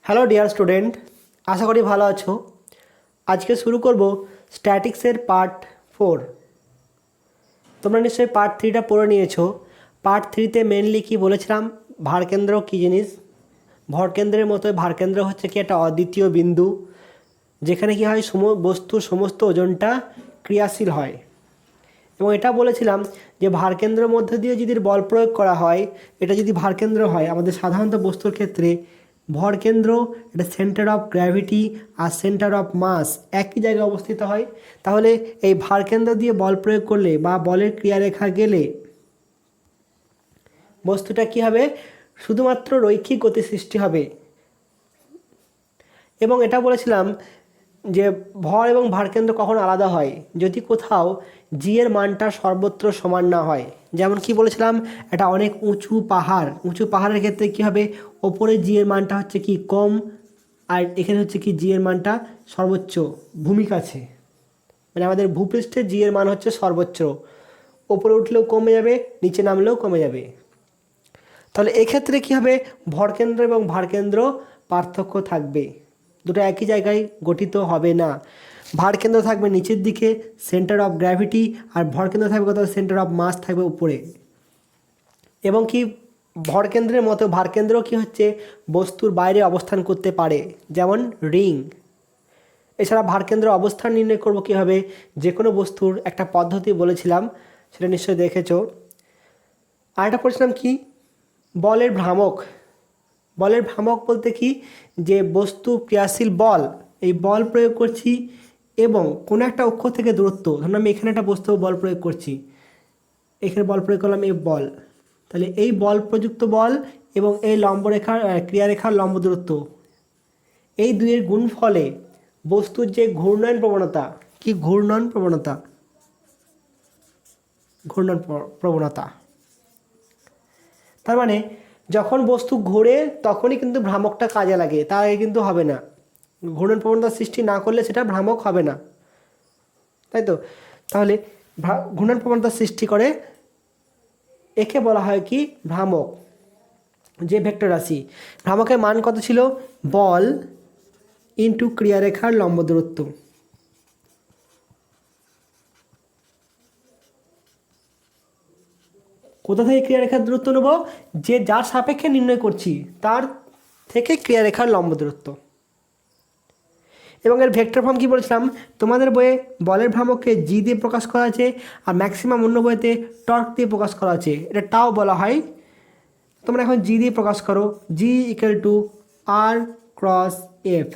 Hello dear student, আশা করি ভালো আছো। আজকে শুরু করব স্ট্যাটিক্সের পার্ট 4। তোমরা নিশ্চয়ই পার্ট 3টা পড়ে নিয়েছো। পার্ট 3তে মেনলি কি বলেছিলাম, ভারকেন্দ্র কী জিনিস। ভরকেন্দ্রের মতোই ভারকেন্দ্র হচ্ছে কি একটা অদ্বিতীয় বিন্দু, যেখানে কি হয় বস্তুর সমস্ত ওজনটা ক্রিয়াশীল হয়। এবং এটা বলেছিলাম যে ভারকেন্দ্রের মধ্যে দিয়ে যদি বল প্রয়োগ করা হয়, এটা যদি ভারকেন্দ্র হয় আমাদের সাধারণত বস্তুর ক্ষেত্রে ভরকেন্দ্র, এটা সেন্টার অফ গ্র্যাভিটি আর সেন্টার অফ মাস একই জায়গায় অবস্থিত হয়। তাহলে এই ভারকেন্দ্র দিয়ে বল প্রয়োগ করলে বা বলের ক্রিয়ারেখা গেলে বস্তুটা কী হবে, শুধুমাত্র রৈখিক গতি সৃষ্টি হবে। এবং এটা বলেছিলাম যে ভর এবং ভারকেন্দ্র কখন আলাদা হয়, যদি কোথাও জি এর মানটা সর্বত্র সমান না হয়। যেমন কি বলেছিলাম, এটা অনেক উঁচু পাহাড়ের ক্ষেত্রে কী হবে, ওপরে জি এর মানটা হচ্ছে কি কম, আর এখানে হচ্ছে কি জি এর মানটা সর্বোচ্চ ভূমির কাছে, মানে আমাদের ভূপৃষ্ঠের জি এর মান হচ্ছে সর্বোচ্চ, ওপরে উঠলেও কমে যাবে, নিচে নামলেও কমে যাবে। তাহলে এক্ষেত্রে কী হবে, ভরকেন্দ্র এবং ভারকেন্দ্র পার্থক্য থাকবে, দুটো একই জায়গায় গঠিত হবে না। ভারকেন্দ্র থাকবে নিচের দিকে, সেন্টার অফ গ্র্যাভিটি, আর ভরকেন্দ্র থাকবে কোথাও সেন্টার অফ মাস থাকবে উপরে। এবং কি ভরকেন্দ্রের মতো ভারকেন্দ্র কি হচ্ছে বস্তুর বাইরে অবস্থান করতে পারে, যেমন রিং। এছাড়া ভারকেন্দ্র অবস্থান নির্ণয় করব কীভাবে, যে কোনো বস্তুর একটা পদ্ধতি বলেছিলাম, সেটা নিশ্চয়ই দেখেছো। আর একটা পড়ছিলাম কি, বলের ভ্রামক। বলের ভ্রামক বলতে কি, যে বস্তু ক্রিয়াশীল বল, এই বল প্রয়োগ করছি এবং কোনো একটা অক্ষ থেকে দূরত্ব, ধরুন আমি এখানে একটা বস্তু বল প্রয়োগ করছি, এখানে বল প্রয়োগ করলাম এই বল, তাহলে এই বল প্রযুক্ত বল এবং এই লম্বরেখার ক্রিয়ারেখার লম্ব দূরত্ব, এই দুইয়ের গুণফলে বস্তুর যে ঘূর্ণয়ন প্রবণতা, কি ঘূর্ণন প্রবণতা, তার মানে যখন বস্তু ঘোরে তখনই কিন্তু ভ্রামকটা কাজে লাগে, তার আগে কিন্তু হবে না। ঘূর্ণন প্রবণতা সৃষ্টি না করলে সেটা ভ্রামক হবে না, তাই তো। তাহলে ঘূর্ণন প্রবণতা সৃষ্টি করে, একে বলা হয় কি ভ্রামক। যে ভেক্টর রাশি, ভ্রামকের মান কত ছিল, বল ইন্টু ক্রিয়ারেখার লম্ব দূরত্ব। কোথা থেকে ক্রিয়ারেখার দূরত্ব নেব, যে যার সাপেক্ষে নির্ণয় করছি তার থেকে ক্রিয়ারেখার লম্ব দূরত্ব। এবং এর ভেক্টর ফর্ম কী বলেছিলাম, তোমাদের বইয়ে বলের ভ্রামককে জি দিয়ে প্রকাশ করা আছে, আর ম্যাক্সিমাম অন্য বইতে টর্ক দিয়ে প্রকাশ করা আছে, এটা টাও বলা হয়। তোমরা এখন জি দিয়ে প্রকাশ করো, G equal to R cross F.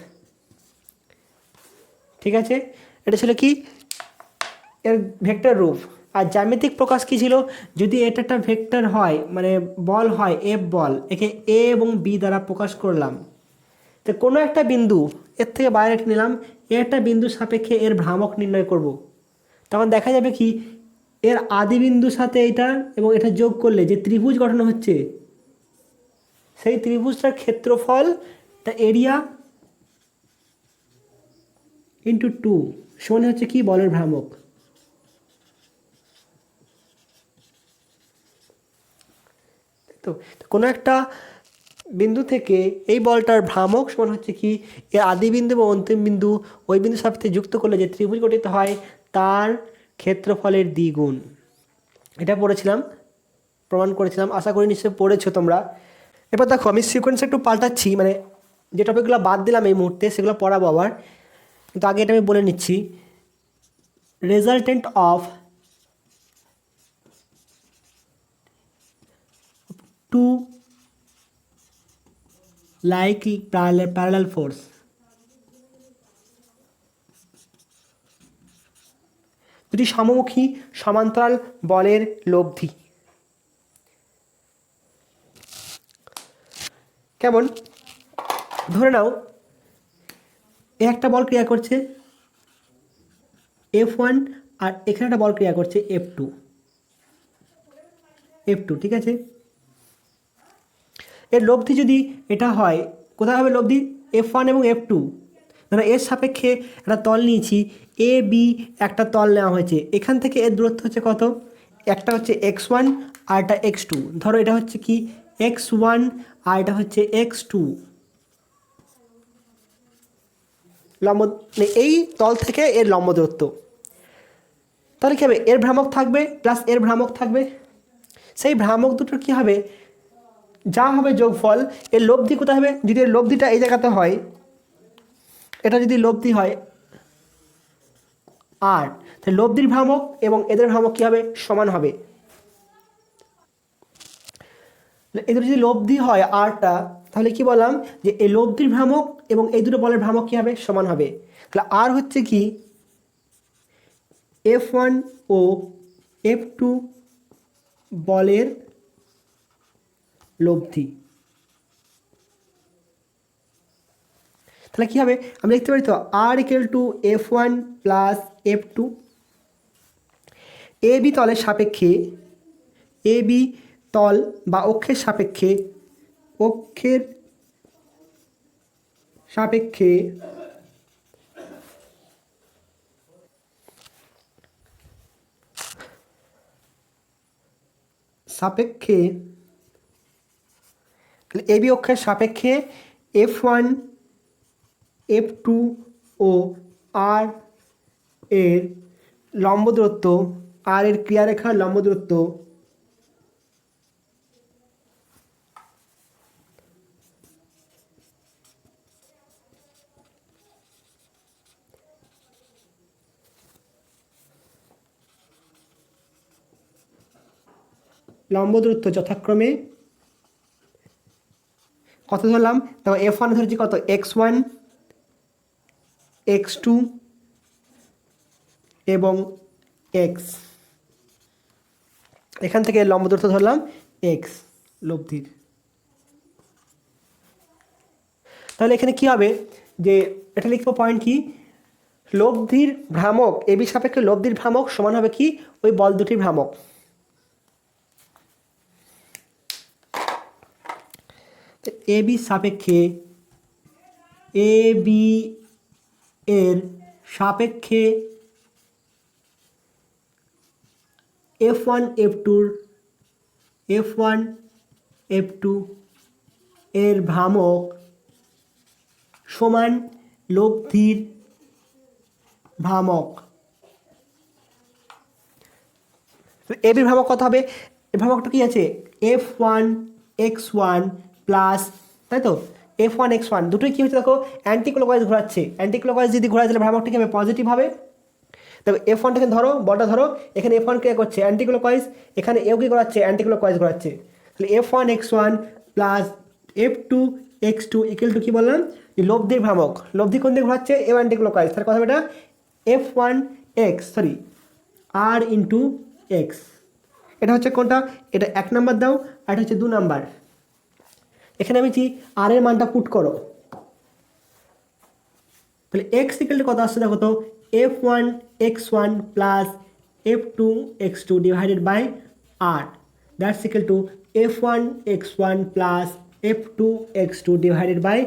ঠিক আছে, এটা ছিল কি এর ভেক্টর রূপ। আর জ্যামিতিক প্রকাশ কী ছিল, যদি এটা একটা ভেক্টর হয়, মানে বল হয় এফ বল, একে এ এবং বি দ্বারা প্রকাশ করলাম, তো কোনো একটা বিন্দু এর থেকে বাইরে নিলাম, এর একটা বিন্দুর সাপেক্ষে এর ভ্রামক নির্ণয় করব, তখন দেখা যাবে কি এর আদি বিন্দুর সাথে এটা এবং এটা যোগ করলে যে ত্রিভুজ গঠন হচ্ছে, সেই ত্রিভুজটার ক্ষেত্রফল, দ্য এরিয়া ইন্টু 2 সমান হচ্ছে কি বলের ভ্রামক। তো কোনো একটা বিন্দু থেকে এই বলটার ভ্রামক সমান হচ্ছে কি এর আদি বিন্দু এবং অন্তিম বিন্দু, ওই বিন্দুর সাথে যুক্ত করলে যে ত্রিভুজ গঠিত হয় তার ক্ষেত্রফলের দ্বিগুণ। এটা পড়েছিলাম, প্রমাণ করেছিলাম, আশা করি নিশ্চয়ই পড়েছো তোমরা। এবার দেখো আমি সিকোয়েন্স একটু পাল্টাচ্ছি, মানে যে টপিকগুলো বাদ দিলাম এই মুহূর্তে সেগুলো পড়াবো আবার, কিন্তু আগে এটা আমি বলে নিচ্ছি। Resultant of to like parallel force, দুটি সমমুখী সমান্তরাল বলের লব্ধি। কেমন, ধরে নাও এ একটা বল ক্রিয়া করছে F1, আর এখানে একটা বল ক্রিয়া করছে F2, ঠিক আছে। এর লব্ধি যদি এটা হয়, কোথায় হবে লব্ধি, F1 এবং F2, ধরো এর সাপেক্ষে একটা তল নিয়েছি, এ বি একটা তল নেওয়া হয়েছে, এখান থেকে এর দূরত্ব হচ্ছে কত, একটা হচ্ছে x1 আর একটা x2, ধরো এটা হচ্ছে কি x1 আর এটা হচ্ছে x2, লম্ব মানে এই তল থেকে এর লম্ব দূরত্ব। তাহলে কী হবে, এর ভ্রামক থাকবে প্লাস এর ভ্রামক থাকবে, সেই ভ্রামক দুটোর কী হবে, যা হবে যোগফল, এর লব্ধি কোথায় হবে, যদি এর লব্ধিটা এই জায়গাতে হয়, এটা যদি লব্ধি হয় আর, তাহলে লব্ধির ভ্রামক এবং এদের ভ্রামক কী হবে, সমান হবে। এদের যদি লব্ধি হয় আরটা, তাহলে কি বললাম যে এই লব্ধির ভ্রামক এবং এই দুটো বলের ভ্রামক কী হবে, সমান হবে। তাহলে আর হচ্ছে কি F1 ও F2 বলের লব্ধি। তাহলে কী হবে, আমরা দেখতে পারি তো R = F1 + F2। A B তলের সাপেক্ষে, এ বি তল বা অক্ষের সাপেক্ষে, অক্ষের সাপেক্ষে সাপেক্ষে এ বি অক্ষের সাপেক্ষে F1 F2 ও আর এর লম্ব দূরত্ব, আর এর ক্রিয়ারেখার লম্ব দূরত্ব যথাক্রমে কত ধরলাম, দেখো F1 ধরেছি কত, x1 x2 এবং x, এখান থেকে লম্ব দূরত্ব ধরলাম x লব্ধির। তাহলে এখানে কি হবে, যে এটা লিখবো পয়েন্ট কি, লব্ধির ভ্রামক এবি সাপেক্ষে লব্ধির ভ্রামক সমান হবে কি, ওই বল দুটির ভ্রামক। এ বি সাপেক্ষে, এ বি এর সাপেক্ষে F1 F2 এর ভ্রামক সমান লব্ধির ভ্রামক। এ বির ভ্রামক কত হবে, এর ভ্রামকটা কি আছে, F1 x1 প্লাস, তাই তো F1 x1 দুটোই কী হচ্ছে দেখো, অ্যান্টি ক্লকওয়াইজ ঘোরাচ্ছে, অ্যান্টি ক্লকওয়াইজ যদি ঘোরায় তাহলে ভ্রামকটা কী হবে, পজিটিভ হবে। দেখো F1টাকে ধরো, বলটা ধরো, এখানে F1 কে করছে অ্যান্টি ক্লকওয়াইজ, এখানে এও কি ঘোরাচ্ছে, অ্যান্টি ক্লকওয়াইজ ঘোরাচ্ছে। তাহলে F1 x1 plus F2 x2 equal to কী বললাম, যে লব্ধির ভ্রামক, লব্ধি কোন দিকে ঘোরাচ্ছে, এও অ্যান্টি ক্লকওয়াইজ, তার কথা এটা F1 R ইন্টু এক্স। এটা হচ্ছে কোনটা, এটা 1 নাম্বার দাও, আর এটা হচ্ছে 2 নাম্বার। এখানে আমি কি আর এর মানটা পুট করো, তাহলে এক্স ইকুয়াল টু কত আসছে দেখো তো, F1 x1 plus F2 x2 divided by r, that's equal to F1 x1 plus F2 x2 divided by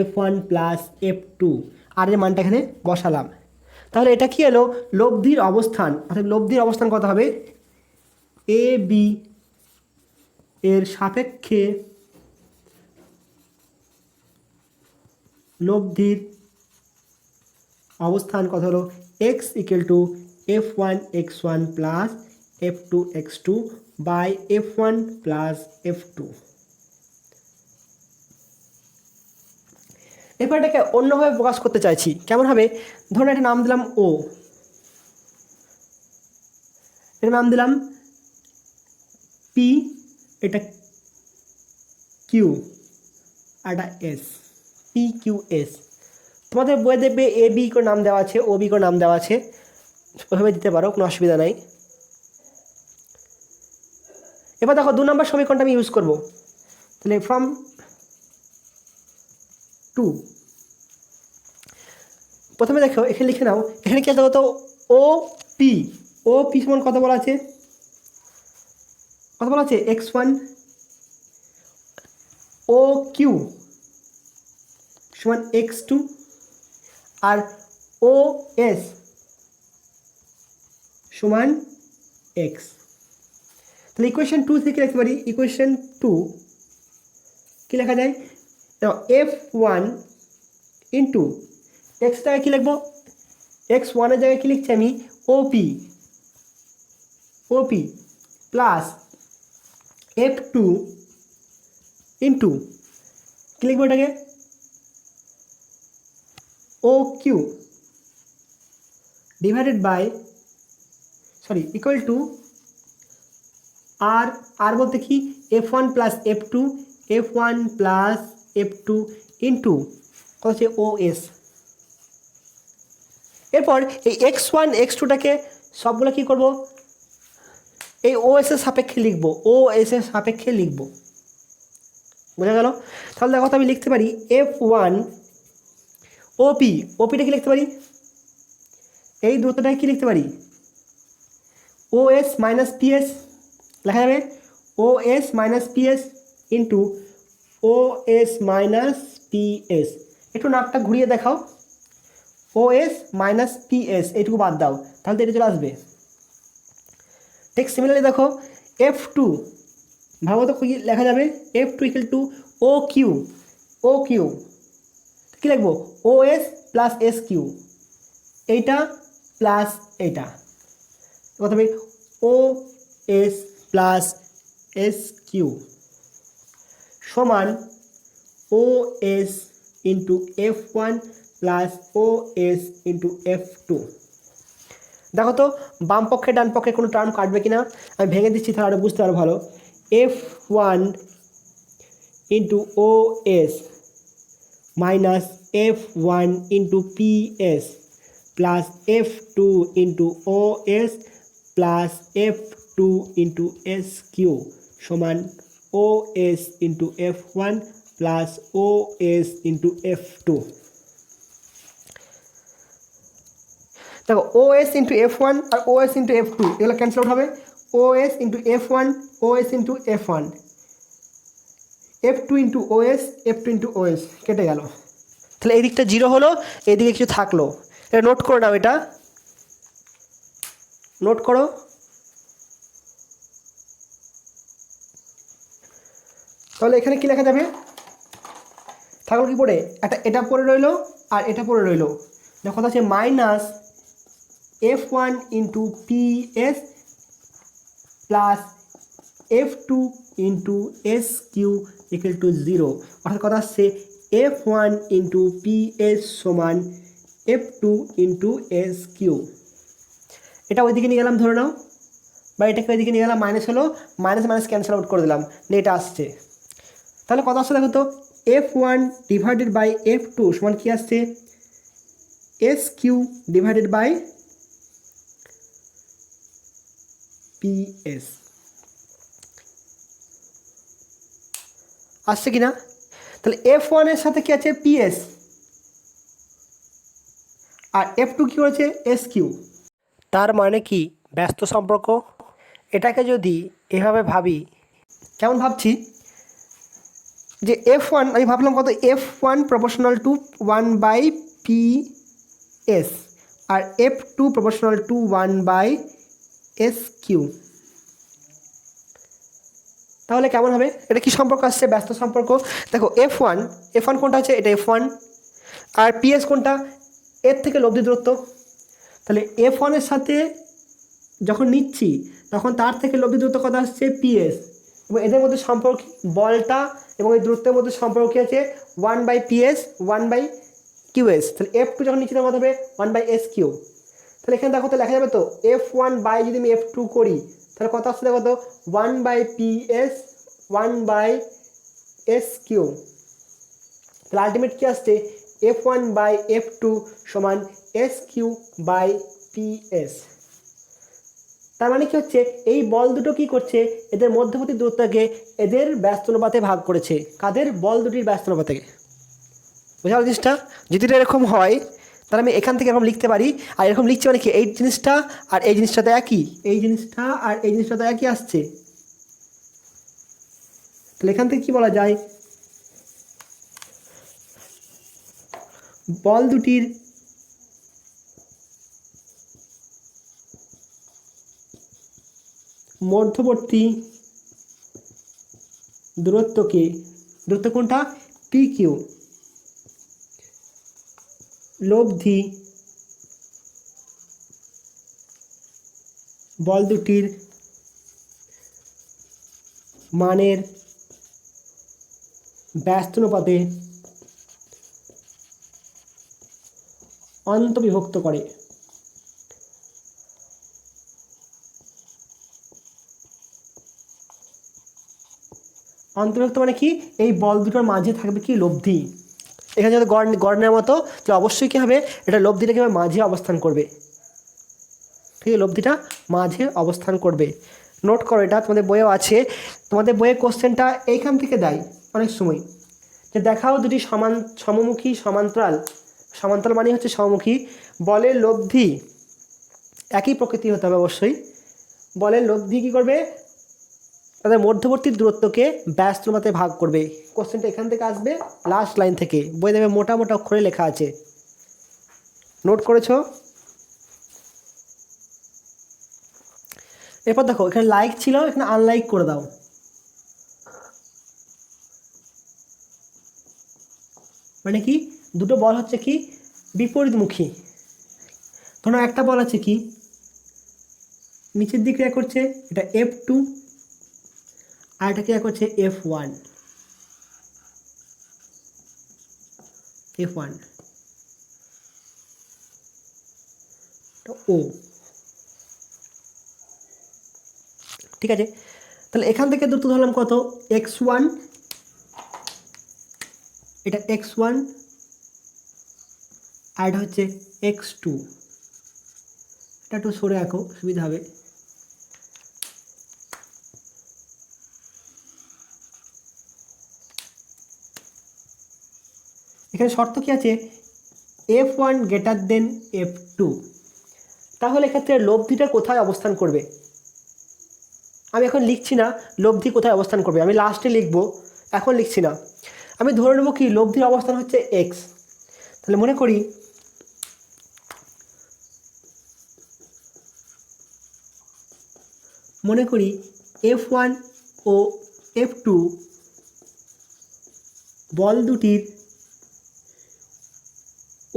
F1 plus F2। আর এর মানটা এখানে বসালাম। তাহলে এটা কি এলো, লব্ধির অবস্থান, অর্থাৎ লব্ধির অবস্থান কত হবে, এ বি এর সাপেক্ষে লব্ধির অবস্থান কত হলো, x equal to F1 x1 plus F2 x2 by F1 plus F2। এরপর এটাকে অন্যভাবে প্রকাশ করতে চাইছি, কেমন হবে, ধরুন একটা নাম দিলাম ও, এটার নাম দিলাম পি, এটা কিউ, আর এটা এস, পি কিউ এস। তোমাদের বইয়ে দেখবে এ বি করে নাম দেওয়া আছে, ও বি করে নাম দেওয়া আছে, ওইভাবে দিতে পারো, কোনো অসুবিধা নাই। এবার দেখো 2 নম্বর সমীকরণটা আমি ইউজ করব, তাহলে ফ্রম 2, প্রথমে দেখো এখানে লিখে নাও, এখানে কি আছে তো, ও পি সমান কত বলা আছে, x1, ও কিউ সমান x2, আর ও এস সমান x। তাহলে ইকুয়েশন 2 থেকে লিখতে পারি, ইকুয়েশন 2 কি লেখা যায়, F1 ইন্টু এক্স জায়গায় কী লিখবো, এক্স ওয়ানের জায়গায় কী লিখছি আমি, ওপি ওপি প্লাস F2 ইন্টু কী লিখবো এটাকে, O Q divided by equal to R, R বলতে কি F1 plus F2, F1 plus F2 into কত হচ্ছে OS। এরপর এই x1 x2টাকে সবগুলো কী করবো, এই OS এর সাপেক্ষে লিখবো, OS এর সাপেক্ষে লিখবো, বোঝা গেল। তাহলে দেখো আমি লিখতে পারি F1 ওপি, ওপিটা কি লিখতে পারি, এই দূরত্বটাকে কি লিখতে পারি, OS মাইনাস PS লেখা যাবে, OS minus PS into OS minus PS। একটু নাকটা ঘুরিয়ে দেখাও, OS মাইনাস PS এইটুকু বাদ দাও, তাহলে তো এটা চলে আসবে। ঠিক সিমিলারলি দেখো F2 ভাবো তো কি লেখা যাবে, F2 equal to O Q কী লিখবো, OS প্লাস SQ, এইটা প্লাস এইটা কত হবে, OS প্লাস SQ সমান OS into F1 plus OS into F2। দেখো তো বাম পক্ষে ডান পক্ষে কোনো টার্ম কাটবে কিনা, আমি ভেঙে দিচ্ছি তাহলে আরও বুঝতে পারো ভালো। F1 into OS minus F1 into PS plus F2 into OS plus F2 into SQ সমান OS into F1 plus OS into F2। দেখো OS ইন্টু F1 আর OS ইন্টু F2 এগুলো ক্যান্সেল আউট হবে, OS into F1 OS into F1, F2 into OS F2 into OS কেটে গেল। তাহলে এই দিকটা zero হলো, এইদিকে কিছু থাকলো, এটা নোট করে নাও, এটা নোট করো। তাহলে এখানে কি লেখা যাবে, থাকলো কি পড়ে, একটা এটা পড়ে রইলো আর এটা পড়ে রইলো, দেখো কথা হচ্ছে minus F1 into PS plus F2 into SQ equal to 0, অর্থাৎ কথা হচ্ছে F1 ইন্টু PS সমান F2 ইন্টু SQ। এটা ওইদিকে নিয়ে গেলাম ধরে নাও, বা এটাকে ওইদিকে নিয়ে গেলাম, মাইনাস হলো, মাইনাস মাইনাস ক্যান্সেল আউট করে দিলাম, এটা আসছে। তাহলে কত আসছে দেখো তো, F1 ডিভাইডেড বাই F2 সমান কি আসছে, SQ ডিভাইডেড বাই PS আসছে কি না। তাহলে F1 এর সাথে কি আছে PS আর F2 কি করেছে SQ, তার মানে কি ব্যস্ত সম্পর্ক। এটাকে যদি এভাবে ভাবি, কেমন ভাবছি, যে F1 আমি ভাবলাম কত, F1 প্রপোর্শনাল টু 1/PS আর F2 প্রপোর্শনাল টু 1/SQ। তাহলে কেমন হবে, এটা কি সম্পর্ক আসছে, ব্যস্ত সম্পর্ক। দেখো F1 কোনটা আছে, এটা F1, আর PS কোনটা, এর থেকে লব্ধি দূরত্ব। তাহলে F1 এর সাথে যখন নিচ্ছি তখন তার থেকে লব্ধি দূরত্ব কত আসছে PS, এবং এদের মধ্যে সম্পর্ক বলটা এবং এই দূরত্বের মধ্যে সম্পর্ক আছে 1/PS 1/QS। তাহলে F2 যখন নিচ্ছি তখন কত হবে 1/SQ। তাহলে এখানে দেখো তো লেখা যাবে তো F1 বাই যদি আমি F2 করি তাহলে কত আসছে দেখো তো 1/PS 1/SQ। তাহলে আলটিমেট কি আসছে F1 বাই F2 সমান SQ বাই PS। তার মানে কি হচ্ছে, এই বল দুটো কি করছে, এদের মধ্যবর্তী দূরত্বকে এদের ব্যস্ত অনুপাতে ভাগ করেছে, কাদের, বল দুটির ব্যস্ত অনুপাতে। বোঝা গেল জিনিসটা। যদি এটা এরকম হয় তাহলে আমি এখান থেকে এরকম লিখতে পারি, আর এরকম লিখছি মানে কি, এই জিনিসটা আর এই জিনিসটা তো একই, এই জিনিসটা আর এই জিনিসটা তো একই আসছে। তাহলে এখান থেকে কি বলা যায়, বল দুটির মধ্যবর্তী দূরত্ব কোনটা, PQ লব্ধি বল দুটির মানের ব্যস্ত অনুপাতে অন্তর্বিভক্ত করে। অন্তর্ভুক্ত মানে কি, এই বল দুটোর মাঝে থাকবে কি লব্ধি। এখানে যদি গড় নেওয়ার মতো, তাহলে অবশ্যই কী হবে, এটা লব্ধিটা কীভাবে মাঝে অবস্থান করবে। ঠিক আছে, লব্ধিটা মাঝে অবস্থান করবে। নোট করো, এটা তোমাদের বইয়েও আছে। তোমাদের বইয়ের কোশ্চেনটা এইখান থেকে দেয় অনেক সময়, যে দেখাও দুটি সমমুখী সমান্তরাল মানে হচ্ছে সমমুখী বলের লব্ধি একই প্রকৃতি হতে হবে অবশ্যই। বলের লব্ধি কী করবে, তাদের মধ্যবর্তী দূরত্বকে ব্যস্ত অনুপাতে ভাগ করবে। কোশ্চেনটা এখান থেকে আসবে, লাস্ট লাইন থেকে। বই দেবে মোটা মোটা অক্ষরে লেখা আছে, নোট করেছো? এরপর দেখো, এখানে লাইক ছিল, এখানে আনলাইক করে দাও। মানে কি, দুটো বল হচ্ছে কি বিপরীতমুখী। ধরো একটা বল আছে কি নিচের দিকে ক্রিয়া করছে, এটা F2, আর এটা ক্রিয়া করছে F1। ও, ঠিক আছে। তাহলে এখান থেকে দূরত্ব ধরলাম কত, x1, এটা x1, আর এটা হচ্ছে x2। এটা একটু সরে রাখো, সুবিধা হবে। এখানে শর্ত কি আছে, F1 গ্রেটার দেন F2। তাহলে এক্ষেত্রে লব্ধিটা কোথায় অবস্থান করবে, আমি এখন লিখছি না লব্ধি কোথায় অবস্থান করবে, আমি লাস্টে লিখব, এখন লিখছি না। আমি ধরে নেব কি লব্ধির অবস্থান হচ্ছে x। তাহলে মনে করি F1 ও F2 বল দুটির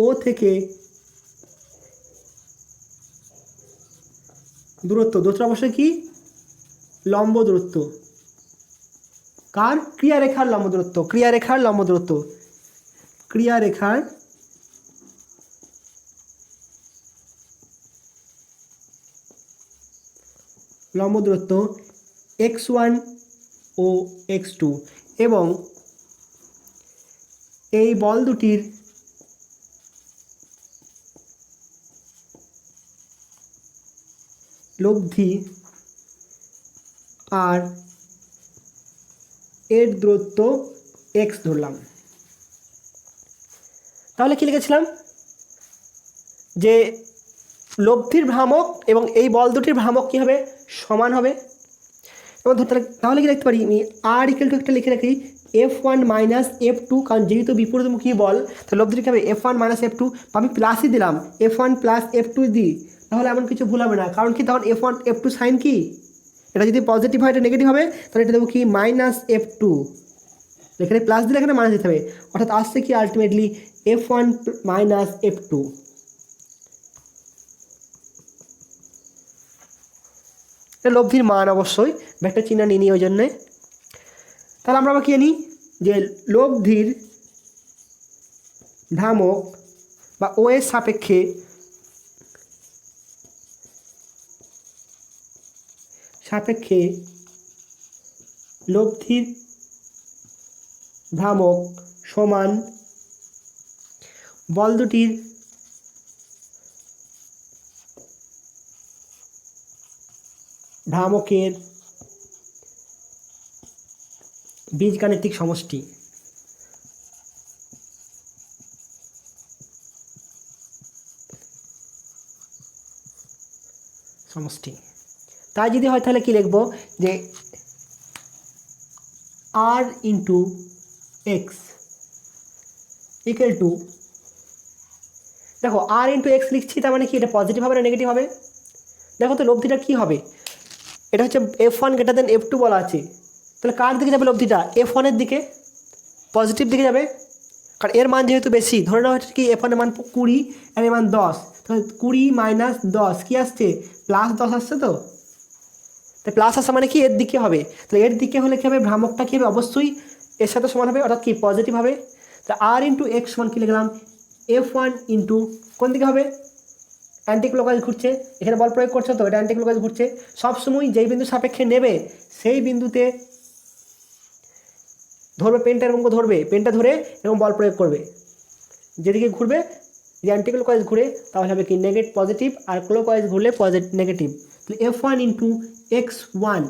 ও থেকে দূরত্ব অবশ্যই কি লম্ব দূরত্ব। কার, ক্রিয়ারেখার লম্ব দূরত্ব, ক্রিয়ারেখার লম্ব দূরত্ব x1 ও x2, এবং এই বল দুটির লব্ধি আর এর দূরত্ব x ধরলাম। তাহলে কি লিখেছিলাম, যে লব্ধির ভ্রামক এবং এই বল দুটির ভ্রামক কী হবে, সমান হবে। এবং তাহলে কি লিখতে পারি, আমি r = একটা লিখে রাখি F1 - F2, কারণ যেহেতু বিপরীতমুখী বল, তাহলে লব্ধিটা কী হবে F1 - F2। আমি প্লাসই দিলাম, F1 + F2 দিই, তাহলে এমন কিছু ভুল হবে না। কারণ কি, তখন F1 F2 সাইন কি, এটা যদি পজিটিভ হয় এটা নেগেটিভ হবে, তাহলে এটা দেবো কি -F2। এখানে প্লাস দিলে এখানে মাইনাস দিতে হবে, অর্থাৎ আসছে কি আলটিমেটলি F1 - F2। এটা লব্ধির মান, অবশ্যই ভেক্টর চিহ্ন নিই ওই জন্যে। তাহলে আমরা আবার কি জানি, যে লব্ধির ভ্রামক বা ও এর সাপেক্ষে লব্ধির ভ্রামক সমান বল দুটির ভ্রামকের বীজগাণিতিক সমষ্টি। তাই যদি হয় তাহলে কি লিখব, যে r × x = দেখো r × x লিখছি, তার মানে কি এটা পজিটিভ হবে না নেগেটিভ হবে। দেখো তো লব্ধিটা কি হবে, এটা হচ্ছে F1 > F2 বলা আছে, তাহলে কার দিকে যাবে লব্ধিটা, F1 এর দিকে, পজিটিভ দিকে যাবে। কারণ এর মান যেহেতু বেশি, ধরে নেওয়া হচ্ছে কি F1 এর মান 20 আর এর মান 10, তাহলে 20 মাইনাস 10 কি আসছে, +10 আসছে। তো তাই প্লাস আসা মানে কি এর দিকে হবে, তাহলে এর দিকে হলে কী হবে, ভ্রামকটা কী হবে, অবশ্যই এর সাথে সমান হবে, অর্থাৎ কি পজিটিভ হবে। তা আর ইন্টু এক্স সমান কী লিখলাম, F1 ইন্টু কোন দিকে হবে, অ্যান্টি ক্লকওয়াইজ ঘুরছে, এখানে বল প্রয়োগ করছে তো এটা অ্যান্টি ক্লকওয়াইজ ঘুরছে। সবসময় যেই বিন্দু সাপেক্ষে নেবে সেই বিন্দুতে ধরবে পেনটা, এরকম ধরবে পেনটা ধরে এবং বল প্রয়োগ করবে, যেদিকে ঘুরবে যে অ্যান্টি ক্লকওয়াইজ ঘুরে তাহলে হবে কি নেগেটিভ পজিটিভ, আর ক্লকওয়াইজ ঘুরলে নেগেটিভ। তাহলে F1 ইন্টু x1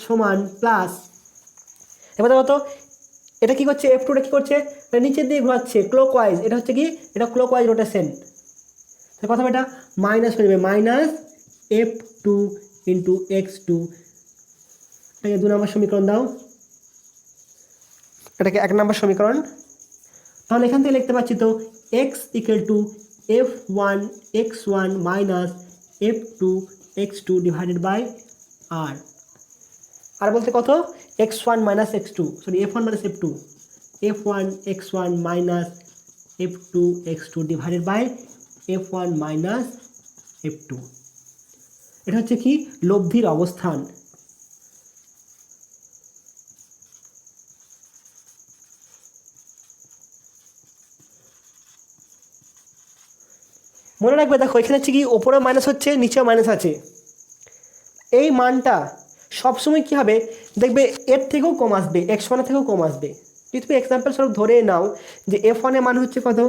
সমান প্লাস, এবার দেখো তো এটা কী করছে, F2টা কী করছে, এটা নিচের দিকে ঘোরাচ্ছে ক্লকওয়াইজ, এটা হচ্ছে কি, এটা ক্লকওয়াইজ রোটেশন। তাহলে কথা এটা মাইনাস হয়ে যাবে, মাইনাস F2 ইন্টু x2, এটাকে 2 নম্বর সমীকরণ দাও, এটাকে 1 নম্বর সমীকরণ। তাহলে এখান থেকে লিখতে পাচ্ছি তো x equal to F1 x1 minus F2 x2 divided by r। আর বলতে কত, x1 minus x2, sorry F1 minus F2, F1 x1 minus F2 x2 divided by F1 minus F2। এটা হচ্ছে কি লব্ধির অবস্থান। মনে রাখবে, দেখো এখানে হচ্ছে কি ওপরেও মাইনাস হচ্ছে, নিচেও মাইনাস আছে, এই মানটা সবসময় কী হবে দেখবে এর থেকেও কম আসবে, x1 থেকেও কম আসবে। যদি তুমি এক্সাম্পল স্বরূপ ধরে নাও যে F1 এর মান হচ্ছে কত,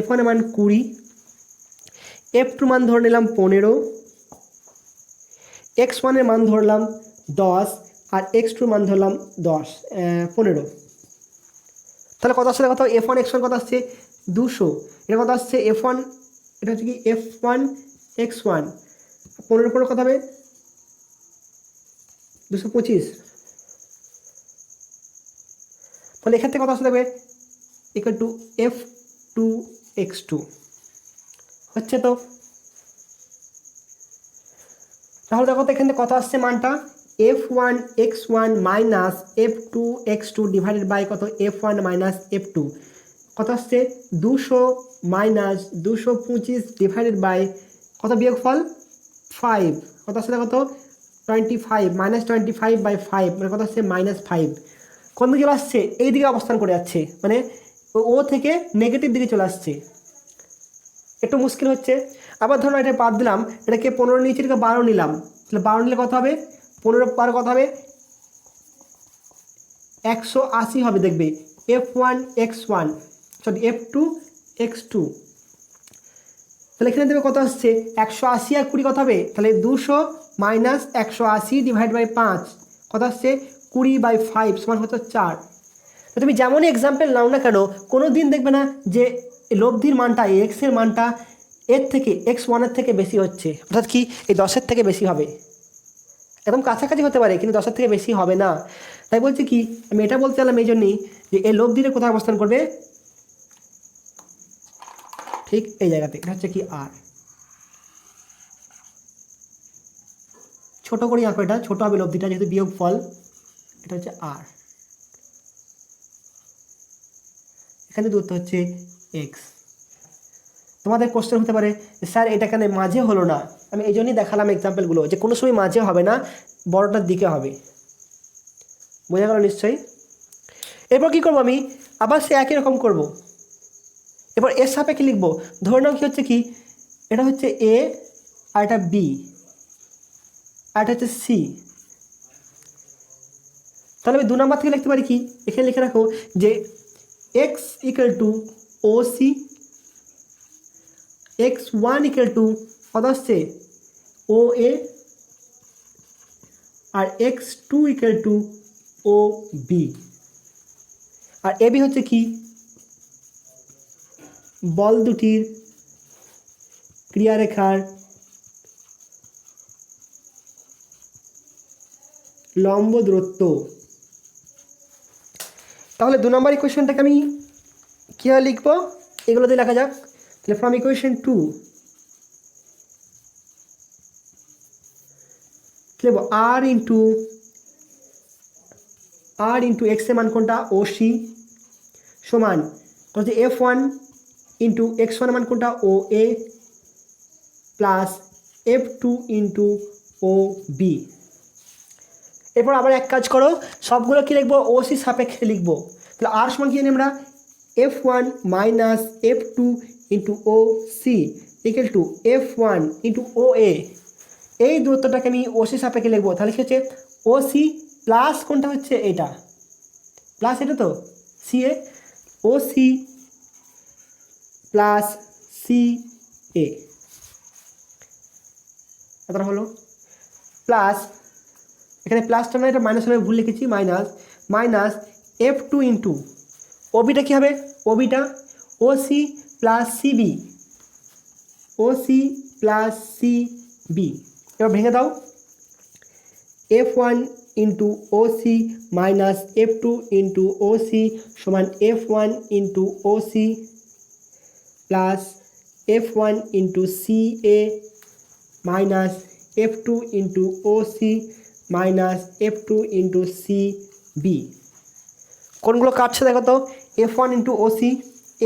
F1 এর মান 20, F2 মান ধরে নিলাম 15, x1 এর মান ধরলাম 10 আর x2 মান ধরলাম 15। তাহলে কত আসছে কত, F1 x1 কত আসছে 200, এটা কত আসছে F1, এটা হচ্ছে কি F1 x1, 15 কত হবে 225। তাহলে এক্ষেত্রে কত আসলে দেবে, ইকুয়াল টু F2 x2 হচ্ছে তো। তাহলে দেখো তো এখানে কত আসছে মানটা, F1 x1 minus F2 x2 divided by কত F1 মাইনাস F2, কত আসছে 200 মাইনাস 225 ডিভাইডেড বাই কত বিয়োগফল 5, কত আসছে কত 25 মাইনাস 25 বাই 5, মানে কত আসছে -5। কোন দিকে চলে আসছে, এই দিকে অবস্থান করে যাচ্ছে, মানে ও থেকে নেগেটিভ দিকে চলে আসছে, একটু মুশকিল হচ্ছে। আবার ধরো এটা বাদ দিলাম, এটাকে 15 নিচে, এটাকে 12 নিলাম, তাহলে 12 নিলে কত হবে, 15 12 কত হবে 180 হবে, দেখবে F1 x1 sorry F2 x2। তাহলে এখানে দেবে কত আসছে 180 আর 20 কত হবে, তাহলে 200 মাইনাস 180 ডিভাইড বাই 5, কত আসছে 20/5 সমান হচ্ছে 4। তো তুমি যেমনই এক্সাম্পল নাও না কেন, কোনো দিন দেখবে না যে লব্ধির মানটা এক্সের মানটা এর থেকে x1 এর থেকে বেশি হচ্ছে, অর্থাৎ কি এই 10-এর থেকে বেশি হবে, একদম কাছাকাছি হতে পারে কিন্তু 10-এর থেকে বেশি হবে না। তাই বলছি কি, আমি এটা বলতে চাইলাম এই জন্যই যে এই লব্ধিটা কোথায় অবস্থান করবে, ঠিক এই জায়গাতে, এটা হচ্ছে কি আর। ছোট করি আঁকো, এটা ছোট হবে লব্ধিটা যেহেতু বিয়োগ ফল, এটা হচ্ছে আর, এখানে দূরত্ব হচ্ছে x। তোমাদের কোশ্চেন হতে পারে স্যার এটা কেন মাঝে হলো না, আমি এই জন্যই দেখালাম এক্সাম্পলগুলো যে কোনো সময় মাঝে হবে না, বড়টার দিকে হবে, বোঝা গেল নিশ্চয়ই। এরপর কী করবো আমি, আবার সে একই রকম করব, এরপর এর সাপেক্ষে লিখবো, ধরে নাও কি হচ্ছে কি, এটা হচ্ছে এ আর এটা বি আর এটা হচ্ছে সি। তাহলে আমি 2 নম্বর থেকে লিখতে পারি কি, এখানে লিখে রাখো যে x equal to OC, x1 equal to কত আসছে OA, আর x2 ইকুয়াল টু OB, আর AB হচ্ছে কি বল দুটির ক্রিয়ারেখার লম্ব দূরত্ব। তাহলে 2 নম্বর ইকুয়েশনটাকে আমি কীভাবে লিখবো, এগুলো দিয়ে লেখা যাক। তাহলে ফ্রম ইকুয়েশন 2 কি লিখবো, আর ইন্টু এক্স এর মান কোনটা OC, সমান হচ্ছে F1 ইন্টু X1 মান কোনটা ও এ প্লাস F2 ইন্টু ও বি। এরপর আবার এক কাজ করো, সবগুলো কী লিখবো ও সি সাপেক্ষে লিখবো। তাহলে আর সমান কি জানি আমরা F1 minus F2 into O C equal to F1 into O A. এই দূরত্বটাকে আমি ও সি সাপেক্ষে লিখবো। তাহলে কি হচ্ছে ও সি প্লাস কোনটা হচ্ছে এটা প্লাস এটা তো সি এ, ও সি প্লাস সি এ এতটা হলো প্লাস এখানে প্লাসটা না এটা মাইনাস হবে ভুল লিখেছি মাইনাস F2 ইন্টু ওবিটা কী হবে ওবিটা O C plus CB OC plus CB. এবার ভেঙে দাও F1 into O C minus F2 into O C সমান F1 into O C plus F1 into C A minus F2 into O C minus F2 into C B. কোনগুলো কাটছে দেখো তো F1 into O C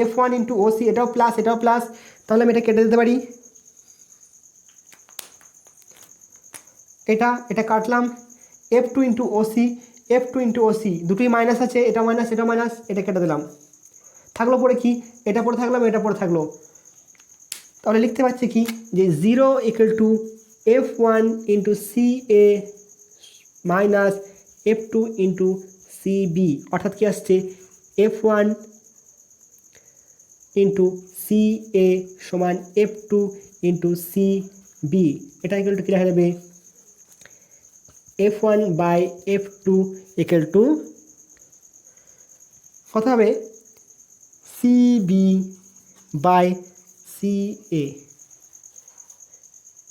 F1 into O C এটাও plus, তাহলে আমি এটা কেটে দিতে পারি। এটা কাটলাম F2 into O C F2 into O C দুটোই মাইনাস আছে, এটা মাইনাস এটা কেটে দিলাম। থাকলো পরে কি এটা পরে থাকলাম এটা পরে থাকলো। তাহলে লিখতে পারছি কি যে 0 equal to F1 into C A minus F2 into C B, অর্থাৎ কি আসছে F1 ইন্টু সি এ সমান F2 ইন্টু সি বি। এটা ইকুয়াল টু কী লেখা যাবে F1 by F2 equal to কত হবে সিবি বাই সি এ।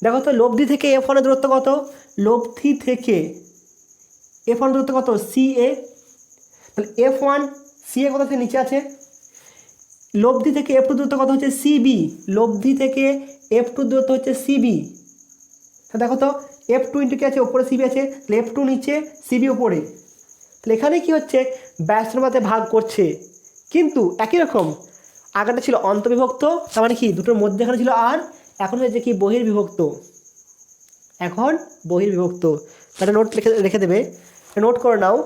দেখো তো লব্ধি থেকে F1 এর দূরত্ব কত, লব্ধি থেকে F1 দূরত্ব কত সি এ। তাহলে F1 সি এ কত থেকে নিচে আছে, লব্ধি থেকে F2 দূরত্ব কত হচ্ছে সিবি, লব্ধি থেকে F2 দূরত্ব হচ্ছে সিবি। দেখো তো F2 ইন্টু কি আছে ওপরে সিবি আছে, তাহলে F2 নিচে সিবি ওপরে। তাহলে এখানে কি হচ্ছে ব্যস্তানুপাতে ভাগ করছে, কিন্তু একই রকম আগেরটা ছিল অন্তর্বিভক্ত, তার মানে কি দুটোর মধ্যে এখানে ছিল আর, এখন হচ্ছে কি বহির্বিভক্ত, এখন বহির্বিভক্ত। তাহলে নোট রেখে দেবে, নোট করে নাও।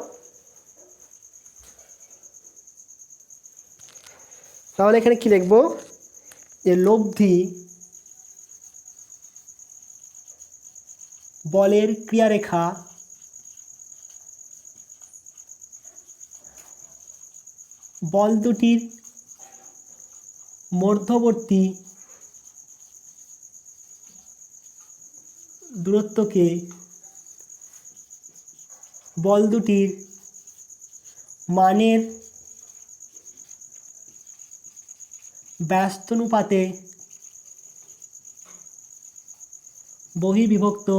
তাহলে এখানে কি লিখব যে লব্ধি বলের ক্রিয়ারেখা বল দুটির মধ্যবর্তী দূরত্বকে বল দুটির মানের ব্যস্তানুপাতে বহির্বিভক্ত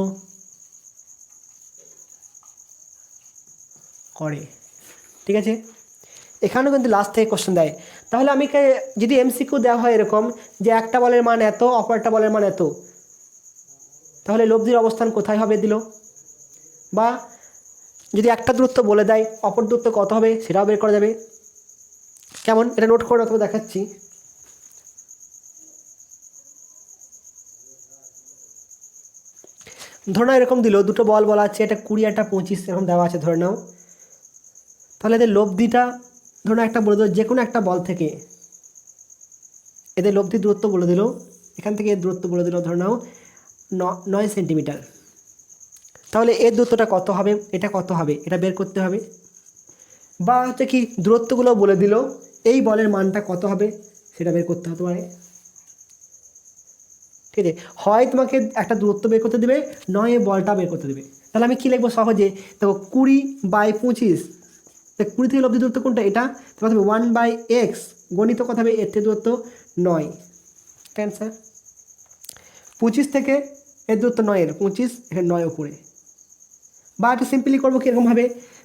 করে। ঠিক আছে, এখানেও কিন্তু লাস্ট থেকে কোশ্চেন দেয়। তাহলে আমি যদি এমসিকিউ দেওয়া হয় এরকম যে একটা বলের মান এত অপর একটা বলের মান এত, তাহলে লব্ধির অবস্থান কোথায় হবে দিল, বা যদি একটা দূরত্ব বলে দেয় অপর দূরত্ব কত হবে সেটাও বের করা যাবে। কেমন এটা নোট করে অথবা দেখাচ্ছি। ধরে নাও এরকম দিল দুটো বল বলা আছে, এটা 20 একটা 25 এরকম দেওয়া আছে ধরে নাও। তাহলে এদের লব্ধিটা ধরে নাও একটা বলে দিল যে কোনো একটা বল থেকে এদের লব্ধি দূরত্ব বলে দিল, এখান থেকে এর দূরত্ব বলে দিল ধরে নাও 9 সেন্টিমিটার। তাহলে এর দূরত্বটা কত হবে, এটা কত হবে এটা বের করতে হবে। বা হচ্ছে কি দূরত্বগুলো বলে দিল এই বলের মানটা কত হবে সেটা বের করতে হতে পারে। ঠিক আছে, হয় তোমাকে একটা দূরত্ব বের করতে দেবে, নয় এই বলটা বের করতে দেবে। তাহলে আমি কী লিখবো সহজে, দেখো 20/25, 20 থেকে লব্ধি দূরত্ব কোনটা এটা, তাহলে হবে 1/x গণিত কত হবে এর থেকে দূরত্ব 9, ক্যান্সার। 25 থেকে এর দূরত্ব 9 এর 25 এখানে 9 উপরে। বা একটু সিম্পলি করবো কীরকমভাবে,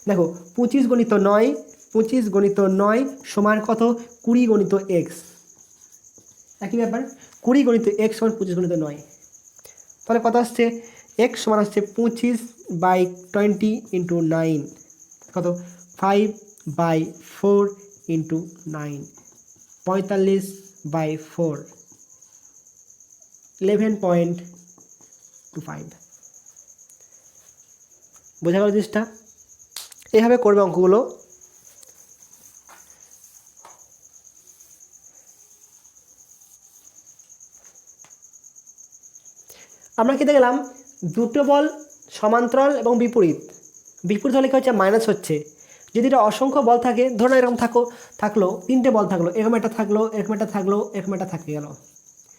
দেখো 25 গণিত 9 25 গণিত 9 সমান কত 20 গণিত x, একই ব্যাপার 20 গণিত x সমান 25 গণিত 9। তাহলে কত আসছে x সমান আসছে 25/20 × 9 কত 5/4 ইন্টু 9, 45/4, 11.25। বোঝা গেল জিনিসটা? এইভাবে করবে অঙ্কগুলো। আমরা কি দেখলাম, দুটো বল সমান্তরাল এবং বিপরীত। বিপরীত হলে কি হচ্ছে, মাইনাস হচ্ছে। যদি এটা অসংখ্য বল থাকে, ধরুন এরকম থাকলো 3টে বল থাকলো, এরকম একটা থাকলো, এরকম একটা থাকলো, এরকম একটা থাকে গেল।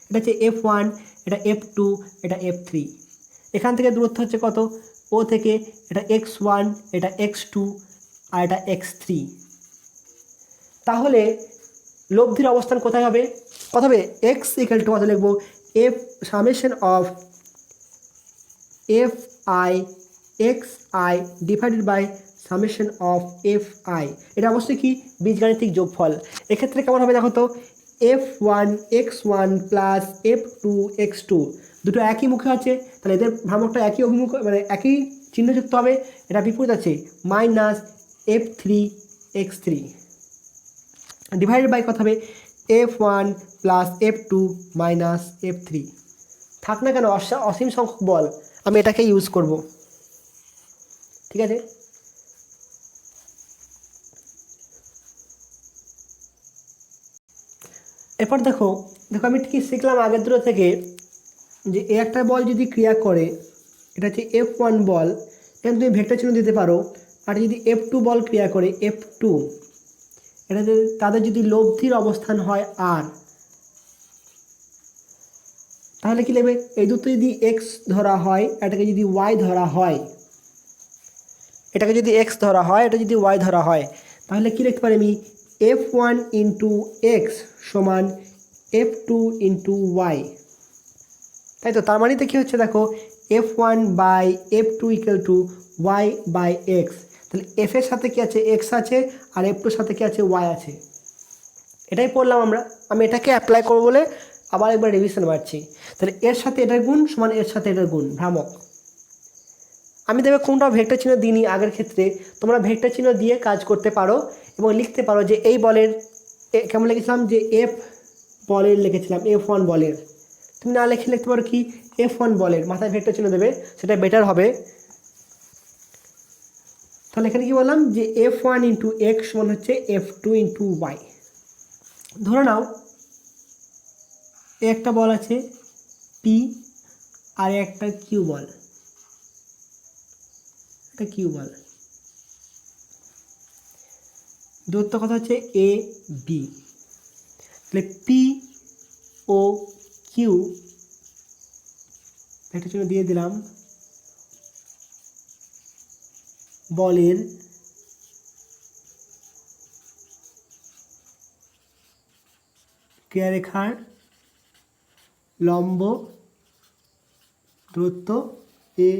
এটা হচ্ছে F1, এটা F2, এটা F3। এখান থেকে দূরত্ব হচ্ছে কত, ও থেকে এটা x1, এটা x2 আর এটা x3। তাহলে লব্ধির অবস্থান কোথায় হবে? কত হবে? x ইকুয়াল টু কত লিখবো, f summation of fi xi divided by summation of fi। এটা অবশ্যই কি বীজগাণিতিক যোগফল। এক্ষেত্রে কেমন হবে দেখো তো, f1 x1 plus f2 x2 দুটো একই মুখে আছে, তাহলে এদের ভ্রামকটা একই অভিমুখ, মানে একই চিহ্নযুক্ত হবে। এটা বিপরীত আছে, minus f3 x3 divided by কত হবে, f1 plus f2 minus f3। থাক না কেন অসীম সংখ্যক বল, আমি এটাকে ইউজ করব। ঠিক আছে, এরপর দেখো আমি কি শিখলাম আগের দুটো থেকে, যে একটা বল যদি ক্রিয়া করে, এটা হচ্ছে F1 বল, এখানে তুমি ভেক্টর চিহ্ন দিতে পারো। আর যদি F2 বল ক্রিয়া করে, F2, এটা তাদের যদি লব্ধির অবস্থান হয় আর, তাহলে কি লিখবে, এই দুটো যদি x ধরা হয়, এটাকে যদি y ধরা হয়, এটাকে যদি x ধরা হয়, এটা যদি y ধরা হয়, তাহলে কি লিখতে পারি আমি, F1 ইন্টু x সমান F2 ইন্টু y। তাই তো, তার মানেতে কী হচ্ছে দেখো, F1 by F2 equal to y by x। তাহলে f এর সাথে কি আছে, x আছে, আর F2 এর সাথে কি আছে, y আছে। এটাই পড়লাম আমরা। আমি এটাকে অ্যাপ্লাই করবো বলে আবার একবার রিভিশন মারছি। তাহলে এর সাথে এটার গুণ সমান এর সাথে এটার গুণ, ভ্রামক। আমি দেবে কোনটা ভেক্টর চিহ্ন দিইনি আগের ক্ষেত্রে, তোমরা ভেক্টর চিহ্ন দিয়ে কাজ করতে পারো এবং লিখতে পারো যে এই বলের কেমন লিখেছিলাম, যে F বলের লিখেছিলাম, F1 বলের। তুমি না লিখে লিখতে পারো কি, F1 বলের, মাথায় ভেক্টর চিহ্ন দেবে, সেটা বেটার হবে। তাহলে এখানে কি বললাম, যে F1 ইন্টু x সমান হচ্ছে F2 ইন্টু y। ধরে নাও একটা বল আছে P আর একটা কিউ বল, এটা কিউ বল, দূরত্ব কথা হচ্ছে এ বি। তাহলে পি ও কিউ একটা জন্য দিয়ে দিলাম, বলের ক্রিয়ারেখার লম্ব দূরত্ব এ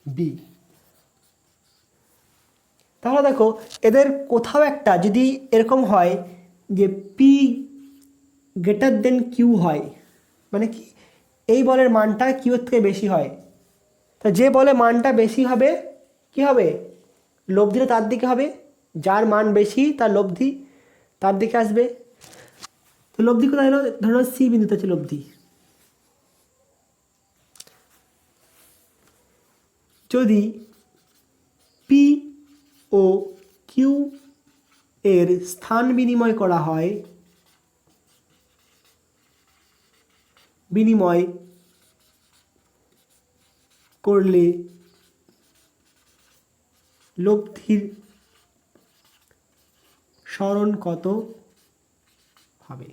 বি। তাহলে দেখো এদের কোথাও একটা যদি এরকম হয় যে পি গ্রেটার দেন কিউ হয়, মানে কি এই বলের মানটা কিউর থেকে বেশি হয়, তা যে বলে মানটা বেশি হবে কি হবে, লব্ধিটা তার দিকে হবে, যার মান বেশি তার লব্ধি তার দিকে আসবে। তো লব্ধি কোথায় হলো, ধরো সি বিন্দুতে আছে লব্ধি। যদি পি ও কিউ এর স্থান বিনিময় করা হয়, বিনিময় করলে লব্ধির সরণ কত হবে।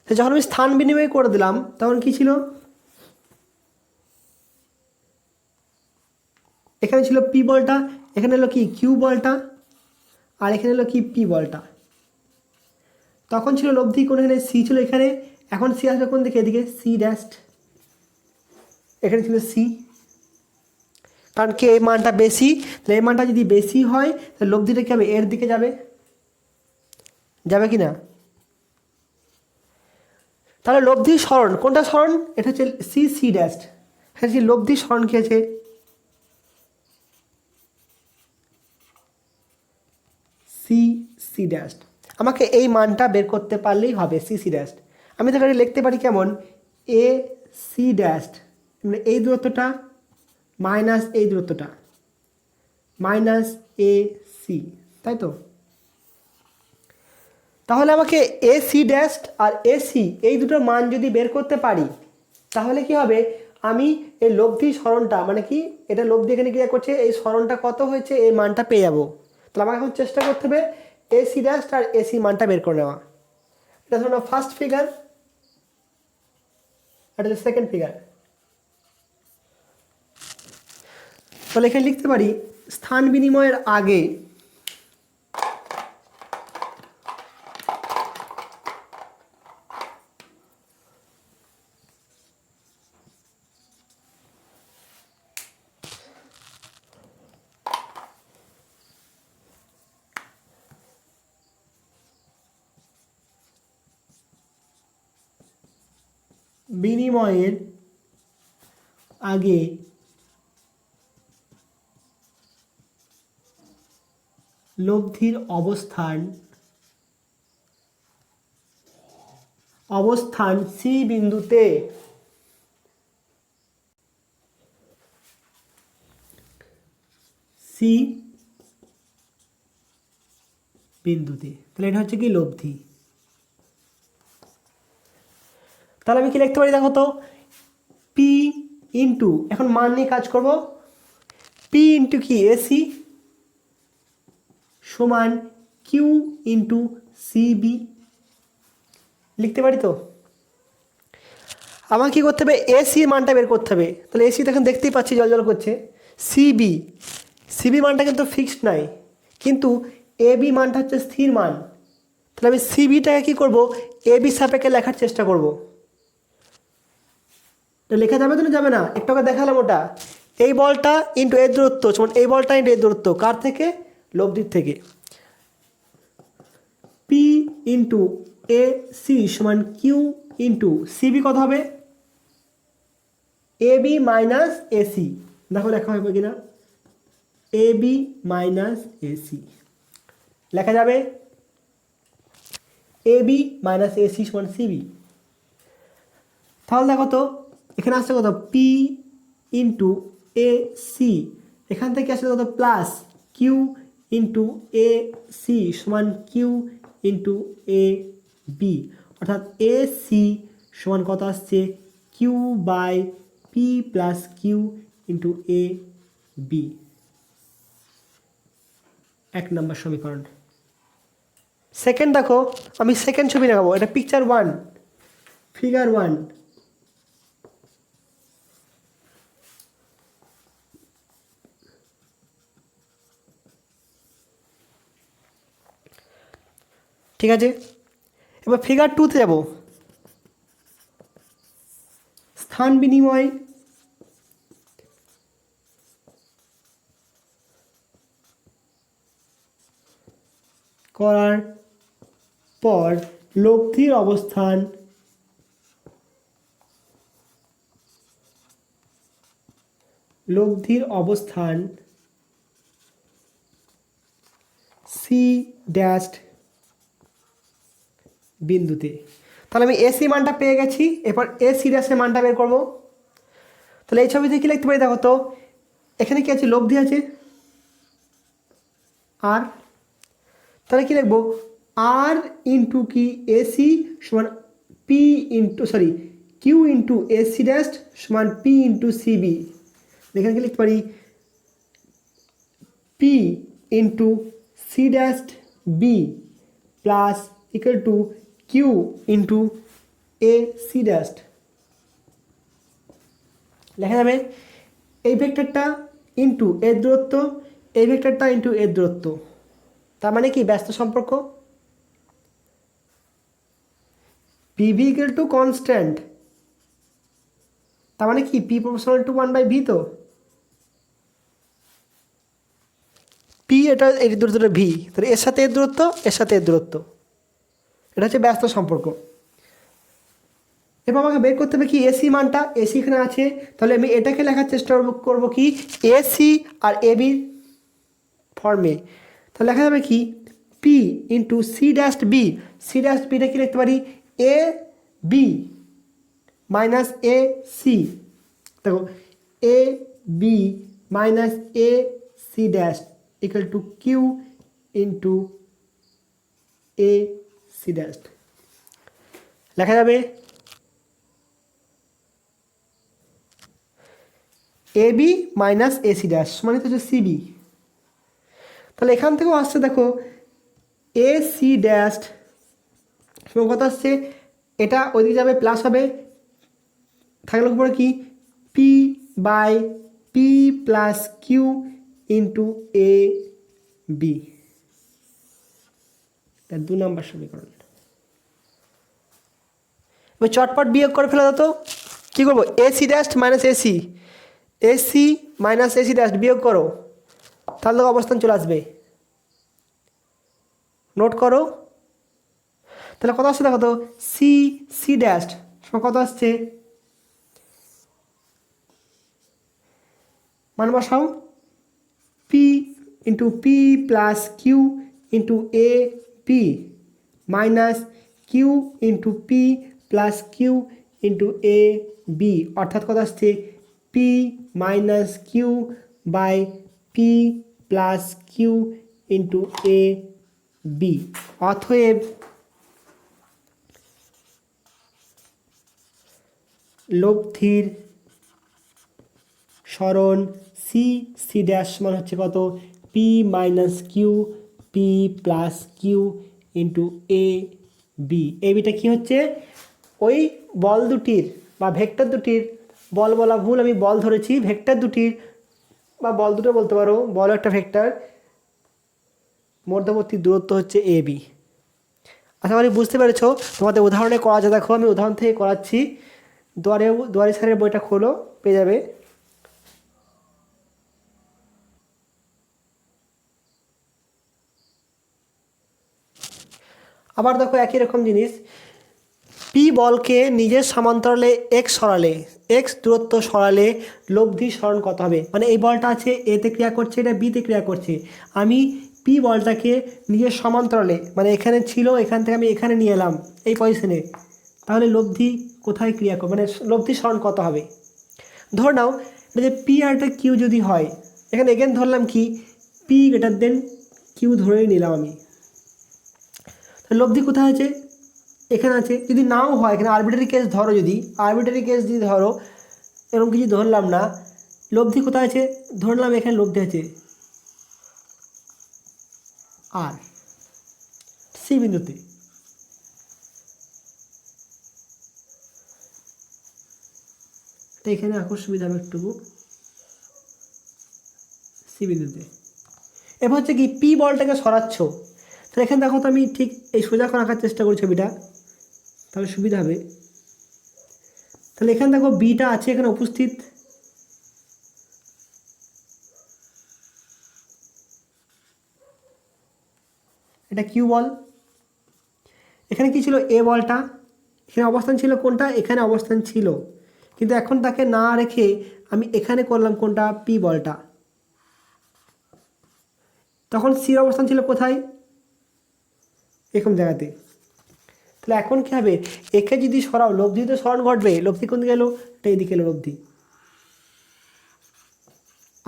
যখন আমি স্থান বিনিময় করে দিলাম তখন কি ছিল, এখানে ছিল পি বলটা, এখানে হলো কি কিউ বলটা, আর এখানে হলো কি পি বলটা। তখন ছিল লব্ধি কোন, এখানে সি ছিল এখানে, এখন সি আসবে কোন দিকে, এদিকে সি ড্যাস্ট, এখানে ছিল সি, কারণ কি এই মানটা বেশি, তাহলে এই মানটা যদি বেশি হয় তাহলে লব্ধিটা কী হবে, এর দিকে যাবে, যাবে কি না। তাহলে লব্ধির সরণ কোনটা, সরণ এটা হচ্ছে সি সি ড্যাস্ট। হ্যাঁ, লব্ধির সরণ কি আছে, সি সি ড্যাশ। আমাকে এই মানটা বের করতে পারলেই হবে সি সি ড্যাশ। আমি তাকে লিখতে পারি কেমন, এ সি ড্যাশ মানে এই দূরত্বটা মাইনাস এই দূরত্বটা মাইনাস এ সি, তাই তো? তাহলে আমাকে এ সি ড্যাশ আর এ সি এই দুটোর মান যদি বের করতে পারি তাহলে কি হবে, আমি এই লব্ধি সরণটা মানে কি এটা লব্ধি এখানে ক্রিয়া করছে, এই সরণটা কত হয়েছে এই মানটা পেয়ে যাবো। তাহলে আমাকে এখন চেষ্টা করতে হবে এ সি ড্যাশ আর এ সি মানটা বের করে নেওয়া। এটা ধরুন ফার্স্ট ফিগার, এটা হচ্ছে সেকেন্ড ফিগার। তাহলে এখানে লিখতে পারি স্থান বিনিময়ের আগে বিনিময়ের আগে লব্ধির অবস্থান সি বিন্দুতে তাহলে এটা হচ্ছে কি লব্ধি। তাহলে আমি কি লিখতে পারি দেখো তো, পি ইন্টু, এখন মান নিয়ে কাজ করব, পি ইন্টু কি এসি সমান কিউ ইন্টু সিবি লিখতে পারি তো। আমার কী করতে হবে, এসি মানটা বের করতে হবে। তাহলে এসি তো এখন দেখতেই পাচ্ছি জল জল করছে। সিবি মানটা কিন্তু ফিক্সড নাই, কিন্তু এবি মানটা হচ্ছে স্থির মান। তাহলে আমি সিবিটাকে কী করবো, এবি সাপেক্ষে লেখার চেষ্টা করব। লেখা যাবে তো না যাবে না, একটু আগে দেখালাম ওটা, এই বলটা ইন্টু এর দূরত্ব সমান এই বলটা ইন্টু এর দূরত্ব, কার থেকে, লব্ধির থেকে। পি ইন্টু এ সি সমান কিউ ইন্টু সিবি কত হবে, এ বি মাইনাস এসি। দেখো লেখা হবে কিনা, এ বি মাইনাস এসি লেখা যাবে, এ বি মাইনাস এসি সমান সিবি। তাহলে দেখো তো এখানে আসছে কত, পি ইন্টু এ সি, এখান থেকে আসছে কত plus Q into A C সমান কিউ ইন্টু এ বি, অর্থাৎ এ সি সমান কত আসছে, Q by P plus Q into A B, 1 নম্বর সমীকরণ। সেকেন্ড দেখো, আমি সেকেন্ড ছবি দেখাবো, এটা পিকচার 1 ফিগার 1। ঠিক আছে, এবার ফিগার 2তে যাব। স্থান বিনিময় করার পর লব্ধির অবস্থান সি ড্যাশ বিন্দুতে। তাহলে আমি এসি মানটা পেয়ে গেছি, এরপর এ সি ড্যাশের মানটা বের করবো। তাহলে এই ছবিতে কী লিখতে পারি দেখো তো, এখানে কি আছে, লব্ধি আছে আর, তাহলে কি লিখবো, আর ইন্টু কি এসি সমান P into Q into AC dash সমান পি ইন্টু সিবি। এখানে কি লিখতে পারি, P into C dash B plus equal to Q into A C dash. লেখা যাবে এই ভেক্টরটা ইন্টু এর দূরত্ব, এই ভেক্টরটা ইন্টু এর দূরত্ব, তার মানে কি ব্যস্ত সম্পর্ক, পিভি ইকুয়াল টু কনস্ট্যান্ট, তার মানে কি পি প্রপোর্শনাল টু 1/v, তো পি এটা এর দূরত্বটা ভি, তাহলে এর সাথে এর দূরত্ব, এর সাথে এর দূরত্ব, এটা হচ্ছে ব্যস্ত সম্পর্ক। এবার আমাকে বের করতে হবে কি এসি মানটা, এসি এখানে আছে, তাহলে আমি এটাকে লেখার চেষ্টা করব কি এসি আর এবি ফর্মে। তাহলে লেখা যাবে কি P into C dash B, C dash বিটা কি লিখতে পারি A B minus A C. দেখো A B minus A C dash equal to Q into A C dash লেখা যাবে। A B minus A C dash মানে হচ্ছে CB. তাহলে এখান থেকেও আসছে দেখো এ সি ড্যাশ কত আসছে, এটা ওইদিকে যাবে প্লাস হবে, থাকলে পরে কি P by P plus Q into A B, এটা 2 নম্বর সমীকরণ। এবার চটপট বিয়োগ করে ফেলা যেত, কী করবো A C dash minus AC, AC minus AC dash বিয়োগ করো, তাহলে অবস্থান চলে আসবে। নোট করো, তাহলে কত আসছে দেখো তো সি সি ড্যাশ কত আসছে, মান বসাও P into P plus Q into A P minus Q into P plus Q into A B, অর্থাৎ কত আসছে P minus Q by P plus Q into A B. অতএব লব্ধির সরণ সি সি ড্যাশ মান হচ্ছে কত P minus Q P plus Q into A B. A বিটা কী হচ্ছে ওই বল দুটির বা ভেক্টর দুটির, বল বলা ভুল, আমি বল ধরেছি, ভেক্টর দুটির বা বল দুটো বলতে পারো, বল একটা ভেক্টর, মধ্যবর্তী দূরত্ব হচ্ছে এ বি। আশা করি বুঝতে পেরেছ। তোমাদের উদাহরণে করা যায়, দেখো আমি উদাহরণ থেকে করাচ্ছি, দুয়ারে স্যারের বইটা খোলো, পেয়ে যাবে। আবার দেখো একই রকম জিনিস, পি বলকে নিজের সমান্তরালে এক্স সরালে, এক্স দূরত্ব সরালে লব্ধি সরণ কত হবে। মানে এই বলটা আছে এতে ক্রিয়া করছে, এটা বিতে ক্রিয়া করছে, আমি পি বলটাকে নিজের সমান্তরালে মানে এখানে ছিল, এখান থেকে আমি এখানে নিয়ে এলাম এই পজিশনে, তাহলে লব্ধি কোথায় ক্রিয়া করবে, মানে লব্ধি সরণ কত হবে। ধর নাও এটা যে পি আর একটা কিউ যদি হয়, এখানে এগেন ধরলাম কি পি গ্রেটার দেন কিউ ধরেই নিলাম আমি, লব্ধি কোথায় আছে এখানে আছে। যদি নাও হয় এখানে আরবিটারি কেস ধরো, যদি আরবিটারি কেস যদি ধরো, এরকম কিছু ধরলাম না, লব্ধি কোথায় আছে ধরলাম এখানে লব্ধি আছে আর সি বিন্দুতে, তো এখানে আঁকো সুবিধা হবে একটুকু সি বিন্দুতে। এবার হচ্ছে কি পি বলটাকে সরাচ্ছ, তাহলে এখানে দেখো তো আমি ঠিক এই সোজা করে আঁকার চেষ্টা করি ছবিটা, তাহলে সুবিধা হবে। তাহলে এখানে দেখো বিটা আছে এখানে উপস্থিত, এটা কিউ বল, এখানে কি ছিল এ বলটা, এখানে অবস্থান ছিল কোনটা, এখানে অবস্থান ছিল, কিন্তু এখন তাকে না রেখে আমি এখানে করলাম কোনটা পি বলটা, তখন সির অবস্থান ছিল কোথায় এরকম জায়গাতে। তাহলে এখন কী হবে একে যদি সরাও লব্ধি তো স্মরণ ঘটবে, লব্ধি কোন দিকে এলো, এটা এদিকে এলো লব্ধি,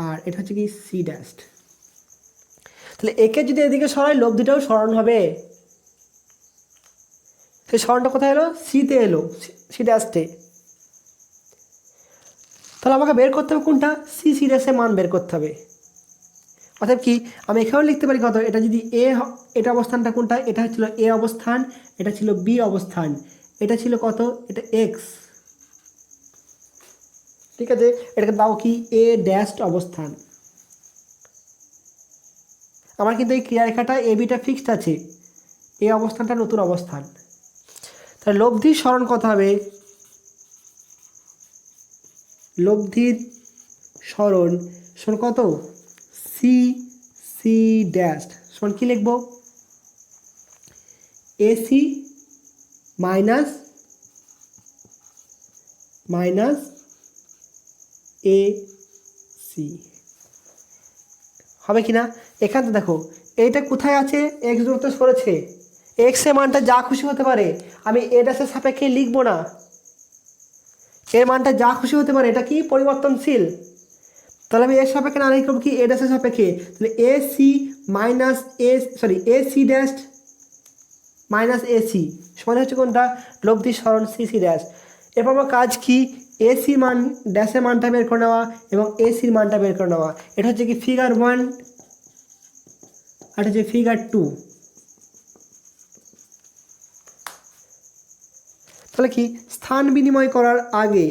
আর এটা হচ্ছে কি সি ড্যাশ, তাহলে একে যদি এদিকে সরাই লব্ধিটাও স্মরণ হবে, সেই স্মরণটা কোথায় এলো সিতে এলো, সি ড্যাশে। তাহলে আমাকে বের করতে হবে কোনটা সি সি ড্যাশের মান বের করতে হবে। অর্থাৎ কি আমি এখানেও লিখতে পারি কত, এটা যদি এ, এটা অবস্থানটা কোনটা, এটা ছিল এ অবস্থান, এটা ছিল বি অবস্থান, এটা ছিল কত, এটা এক্স, ঠিক আছে, এটাকে দাও কি এ ড্যাশ অবস্থান। আমার কিন্তু এই ক্রিয়ারেখাটা এ বিটা ফিক্সড আছে, এই অবস্থানটা নতুন অবস্থান, তাহলে লব্ধির সরণ কত হবে, লব্ধির সরণ সমান কত সি সি ড্যাশ সমান কী লিখব AC minus minus A C হবে কি না। এখানে দেখো এইটা কোথায় আছে, এক্স দূরত্বে সরেছে, এক্স এর মানটা যা খুশি হতে পারে, আমি এ ড্যাশের সাপেক্ষে লিখবো না, এর মানটা যা খুশি হতে পারে, এটা কি পরিবর্তনশীল। তাহলে আমি এর সাপেক্ষে না লিখব কি এ ড্যাশের সাপেক্ষে, তাহলে A C minus A C dash minus A C সমান হচ্ছে কোনটা, লব্ধি সরণ সি সি ড্যাশ। এরপর আমার কাজ কি, এ সির মান ড্যাশের মানটা বের করে নেওয়া এবং এ সির মানটা বের করে নেওয়া। এটা হচ্ছে কি ফিগার 1 আর হচ্ছে ফিগার 2। তাহলে কি স্থান বিনিময় করার আগে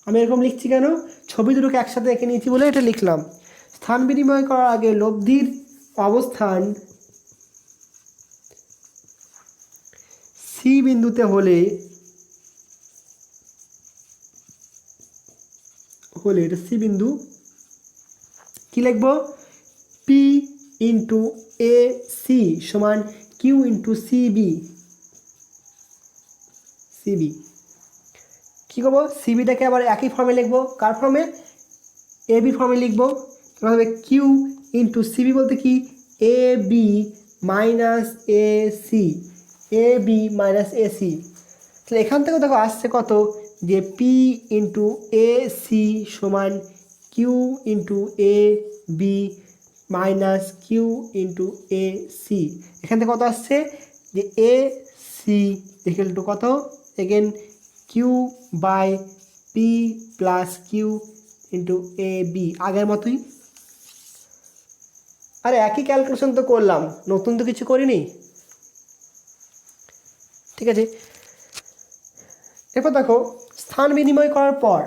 আমি এরকম লিখছি কেন, ছবি দুটোকে একসাথে এঁকে নিয়েছি বলে এটা লিখলাম। স্থান বিনিময় করার আগে লব্ধির অবস্থান সি বিন্দুতে হলে এটা সি বিন্দু, কি লিখবো, পি ইন্টু এ সি সমান কিউ ইন্টু সিবি। কী করবো, সিবিটাকে আবার একই ফর্মে লিখবো, কার ফর্মে, এ বি ফর্মে লিখবো। তাহলে হবে কিউ ইন্টু সিবি বলতে কি A B minus A C, তাহলে এখান থেকে দেখো আসছে কত, যে পি ইন্টু এ সি সমান Q into A B minus Q into A C. এখান থেকে কত আসছে, যে এ সি ইকুয়াল টু কত, again Q by P plus Q into A B, আগের মতোই। আরে একই ক্যালকুলেশন তো করলাম, নতুন তো কিছু করিনি, ঠিক আছে। এরপর দেখো স্থান বিনিময় করার পর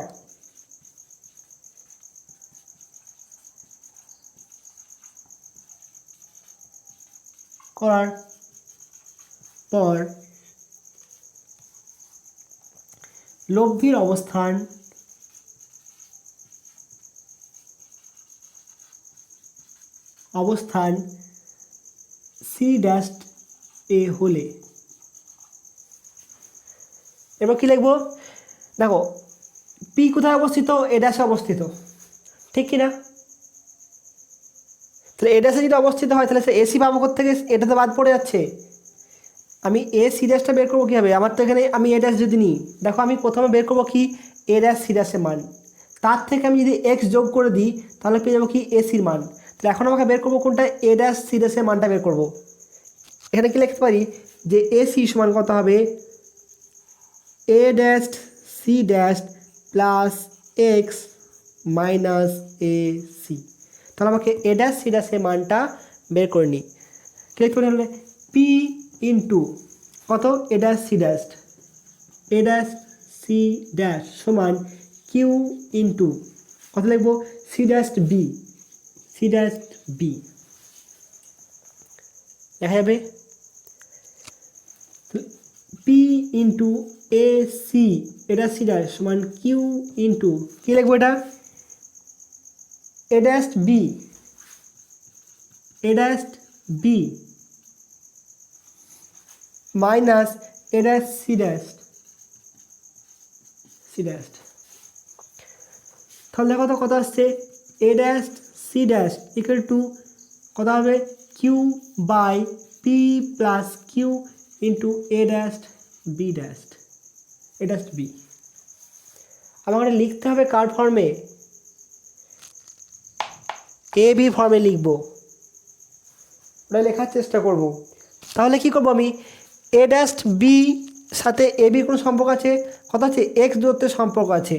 লব্ধির অবস্থান সি ড্যাশ এ হলে, এবার কি লিখবো, দেখো পি কোথায় অবস্থিত, এ ড্যাশে অবস্থিত, ঠিক কি না। তাহলে এ ড্যাশে যদি অবস্থিত হয় তাহলে সে এসি পাবো কোত্থেকে, এটা তো বাদ পড়ে যাচ্ছে। আমি এ সি ড্যাশটা বের করবো কীভাবে, আমার তো এখানে আমি এ ড্যাশ যদি নিই, দেখো আমি প্রথমে বের করবো কি এ ড্যাশ সি ড্যাশের মান, তার থেকে আমি যদি এক্স যোগ করে দিই তাহলে পেয়ে যাবো কি এসির মান। তাহলে এখন আমাকে বের করবো কোনটা, এ ড্যাশ সি ড্যাশের মানটা বের করবো। এখানে কি লিখতে পারি, যে এসি সমান কত হবে, A dash C dash plus x minus A C. তাহলে আমাকে এ ড্যাশ সি ড্যাশের মানটা বের করে নিই। কি লিখতে পারি হলে পি ইন্টু কত, এ ড্যাশ সি ড্যাশ সমান কিউ ইন্টু কত লিখবো, সি ড্যাশ বি দেখা যাবে, পি ইন্টু এ সি এটা সি ড্যাশ সমান কিউ ইন্টু কী লিখবো, এটা A dash B minus A dash C dash. তাহলে কত আসছে, A dash C dash equal to কত হবে, Q by P plus Q into A dash B. আমাকে লিখতে হবে কার ফর্মে, এ বি ফর্মে লিখবো, ওটা লেখার চেষ্টা করব। তাহলে কি করব, আমি এ ড্যাশ বি সাথে এ বির কোনো সম্পর্ক আছে, কত আছে, এক্স দূরত্বের সম্পর্ক আছে।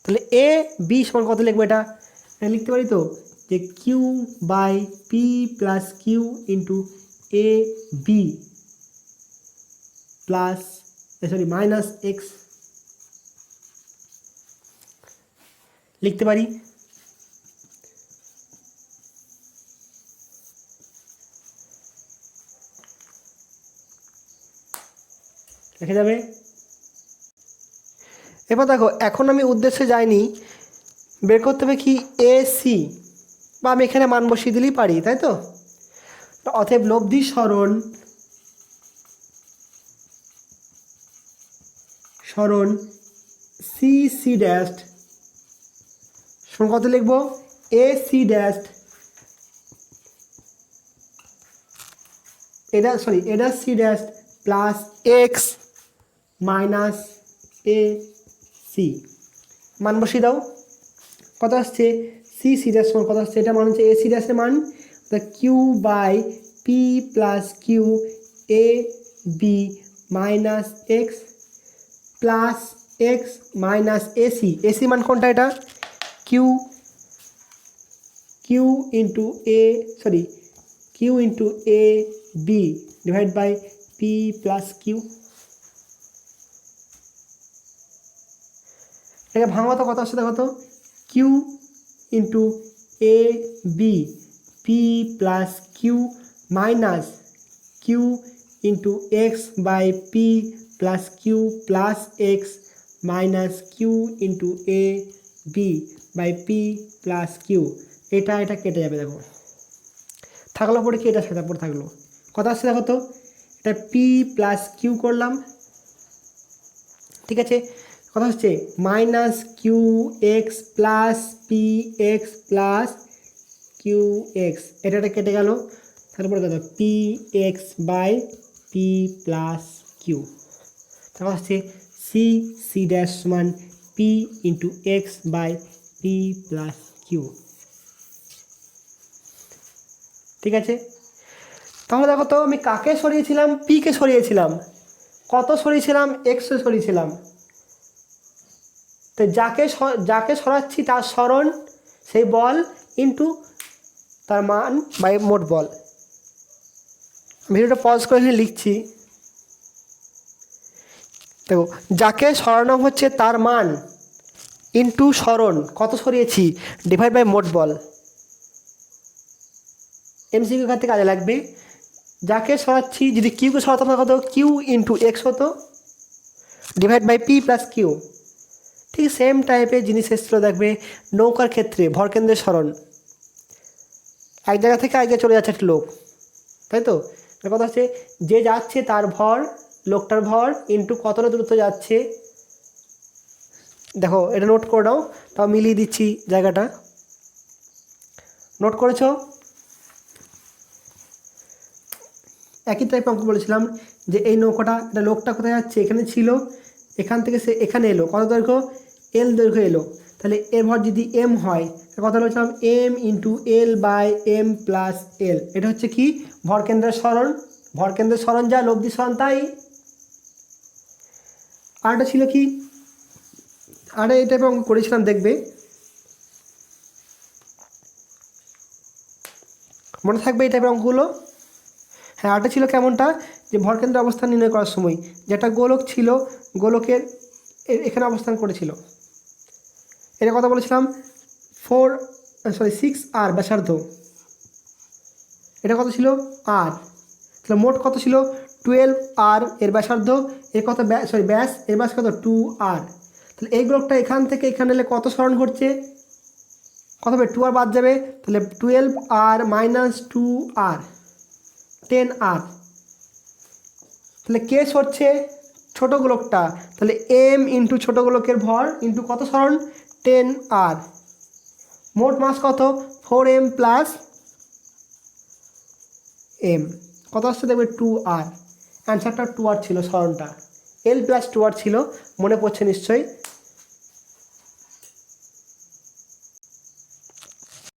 তাহলে এ বি সমান কত লিখবো, এটা লিখতে পারি তো, যে Q by P plus Q into A B plus minus x লিখতে পারি। লিখে যাবে। এবার দেখো এখন আমি উদ্দেশ্যে যাইনি, বের করতে হবে কি এ সি, বা আমি এখানে মান বসিয়ে দিলেই পারি, তাই তো। অতএব লব্ধি সরণ সি সি ড্যাশ সমান কত লিখব এ সি ড্যাশ এটা C dash plus x minus A C মান বসিয়ে দাও কত আসছে সি সি ড্যাশ সমান কত আসছে এটা মান হচ্ছে এ সি ড্যাশের মান Q by P plus Q A B minus x plus x minus AC মান কোনটা এটা Q into A B divide by P plus Q. এটাকে ভাঙা তো কত আসছে দেখো তো Q into A B P plus Q minus Q into x by P plus Q plus x minus Q into A B by P plus Q. এটা কেটে যাবে দেখো থাকলো পরে কি এটা সেটা পরে থাকলো কত আসছে দেখো তো এটা পি প্লাস কিউ করলাম ঠিক আছে কত হচ্ছে minus Q x plus P x plus Q x এটা কেটে গেল তারপরে কত P x by P plus Q তারপর হচ্ছে সি সি ড্যাশ সমান P into x by P plus Q. ঠিক আছে তাহলে দেখো তো আমি কাকে সরিয়েছিলাম পিকে সরিয়েছিলাম কত সরিয়েছিলাম এক্সে সরিয়েছিলাম তো যাকে সরাচ্ছি তার সরণ সেই বল ইন্টু তার মান বাই মোট বল। ভিডিওটা পজ করে লিখছি দেখো যাকে সরানো হচ্ছে তার মান ইন্টু সরণ কত সরিয়েছি ডিভাইড বাই মোট বল। এমসিকিউ ক্ষেত্রে কাজে লাগবে যাকে সরাচ্ছি যদি কিউকে সরাতাম না কত কিউ ইন্টু এক্স হতো divide by P plus Q. ঠিক সেম টাইপের জিনিস এসেছিলো দেখবে নৌকার ক্ষেত্রে ভরকেন্দ্রের সরণ এক জায়গা থেকে এক জায়গায় চলে যাচ্ছে একটা লোক তাই তো কথা হচ্ছে যে যাচ্ছে তার ভর লোকটার ভর ইন্টু কতটা দূরত্ব যাচ্ছে দেখো এটা নোট করে নাও তাও মিলিয়ে দিচ্ছি জায়গাটা নোট করেছো একই টাইপ অঙ্ক বলেছিলাম যে এই নৌকাটা এটা লোকটা কোথায় যাচ্ছে এখানে ছিল এখান থেকে সে এখানে এলো কত দৈর্ঘ্য এল দৈর্ঘ্য এলো তাহলে এর ভর যদি এম হয় কথা বলেছিলাম M into L by M plus L এটা হচ্ছে কি ভরকেন্দ্রের সরণ যা লব্ধি সরণ তাই। আরটা ছিল কি আরে এই টাইপের অঙ্ক করেছিলাম দেখবে মনে থাকবে এই টাইপের অঙ্কগুলো। হ্যাঁ আরটা ছিল কেমনটা যে ভরকেন্দ্রের অবস্থান নির্ণয় করার সময় যেটা গোলক ছিল গোলকের এখানে অবস্থান করেছিল এটা কথা বলেছিলাম 6 আর ব্যাসার্ধ এটা কত ছিল আর তাহলে মোট কত ছিল 12 আর এর ব্যাসার্ধ এর কত ব্যাস এর ব্যাস কত 2 আর তাহলে এই গোলকটা এখান থেকে এখানে এলে কত সরণ ঘটছে কত হবে 2 আর বাদ যাবে তাহলে 12 আর মাইনাস 2 আর 10 আর তাহলে কে সরছে ছোট গোলকটা তাহলে এম ইন্টু ছোট গোলকের ভর ইন্টু কত সরণ 10 আর মোট মাস কত 4m প্লাস এম কত আসছে দেখবে 2 আর অ্যান্সারটা 2 আর ছিল সরণটা এল প্লাস 2 আর ছিল মনে পড়ছে নিশ্চয়ই